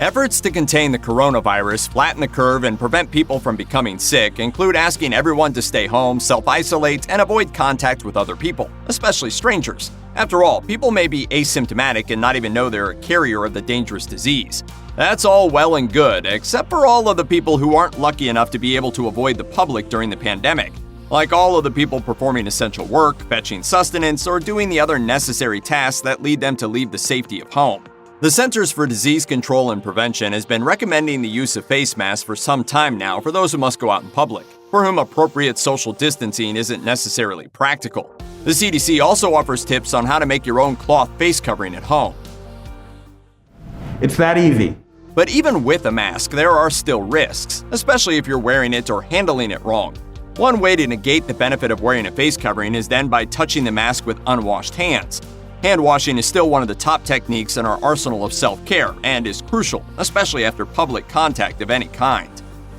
Efforts to contain the coronavirus, flatten the curve, and prevent people from becoming sick include asking everyone to stay home, self-isolate, and avoid contact with other people, especially strangers. After all, people may be asymptomatic and not even know they're a carrier of the dangerous disease. That's all well and good, except for all of the people who aren't lucky enough to be able to avoid the public during the pandemic. Like all of the people performing essential work, fetching sustenance, or doing the other necessary tasks that lead them to leave the safety of home. The Centers for Disease Control and Prevention has been recommending the use of face masks for some time now for those who must go out in public, for whom appropriate social distancing isn't necessarily practical. The CDC also offers tips on how to make your own cloth face covering at home. It's that easy. But even with a mask, there are still risks, especially if you're wearing it or handling it wrong. One way to negate the benefit of wearing a face covering is then by touching the mask with unwashed hands. Hand washing is still one of the top techniques in our arsenal of self-care and is crucial, especially after public contact of any kind.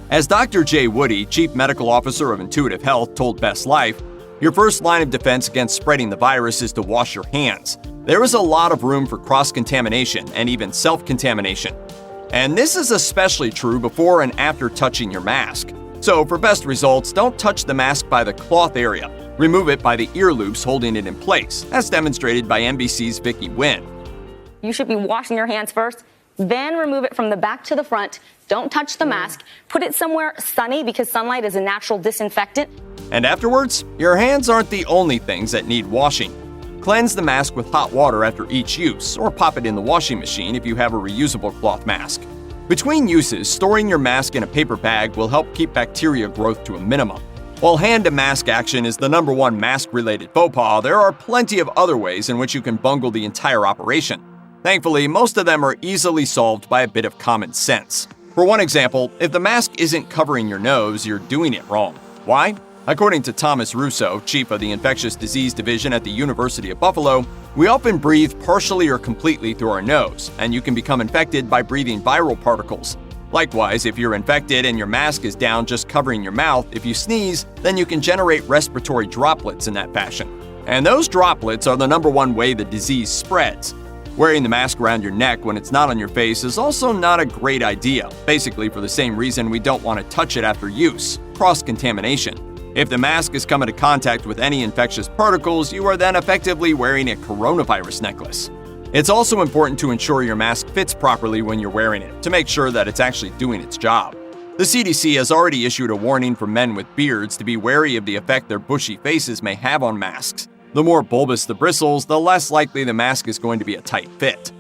As Dr. Jay Woody, Chief Medical Officer of Intuitive Health, told Best Life, your first line of defense against spreading the virus is to wash your hands. There is a lot of room for cross-contamination and even self-contamination. And this is especially true before and after touching your mask. So for best results, don't touch the mask by the cloth area. Remove it by the ear loops holding it in place, as demonstrated by NBC's Vicky Nguyen. You should be washing your hands first, then remove it from the back to the front. Don't touch the mask. Put it somewhere sunny because sunlight is a natural disinfectant. And afterwards, your hands aren't the only things that need washing. Cleanse the mask with hot water after each use, or pop it in the washing machine if you have a reusable cloth mask. Between uses, storing your mask in a paper bag will help keep bacteria growth to a minimum. While hand-to-mask action is the number one mask-related faux pas, there are plenty of other ways in which you can bungle the entire operation. Thankfully, most of them are easily solved by a bit of common sense. For one example, if the mask isn't covering your nose, you're doing it wrong. Why? According to Thomas Russo, chief of the Infectious Disease Division at the University of Buffalo, we often breathe partially or completely through our nose, and you can become infected by breathing viral particles. Likewise, if you're infected and your mask is down just covering your mouth, if you sneeze, then you can generate respiratory droplets in that fashion. And those droplets are the number one way the disease spreads. Wearing the mask around your neck when it's not on your face is also not a great idea, basically for the same reason we don't want to touch it after use: cross-contamination. If the mask has come into contact with any infectious particles, you are then effectively wearing a coronavirus necklace. It's also important to ensure your mask fits properly when you're wearing it, to make sure that it's actually doing its job. The CDC has already issued a warning for men with beards to be wary of the effect their bushy faces may have on masks. The more bulbous the bristles, the less likely the mask is going to be a tight fit.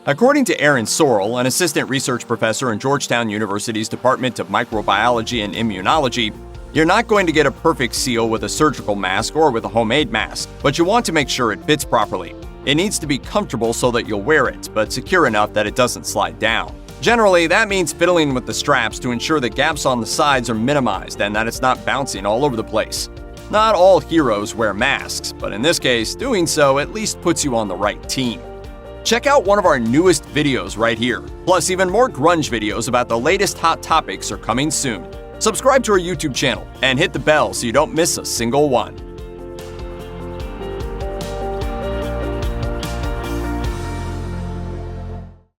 According to Aaron Sorrell, an assistant research professor in Georgetown University's Department of Microbiology and Immunology, you're not going to get a perfect seal with a surgical mask or with a homemade mask, but you want to make sure it fits properly. It needs to be comfortable so that you'll wear it, but secure enough that it doesn't slide down. Generally, that means fiddling with the straps to ensure the gaps on the sides are minimized and that it's not bouncing all over the place. Not all heroes wear masks, but in this case, doing so at least puts you on the right team. Check out one of our newest videos right here. Plus, even more grunge videos about the latest hot topics are coming soon. Subscribe to our YouTube channel and hit the bell so you don't miss a single one.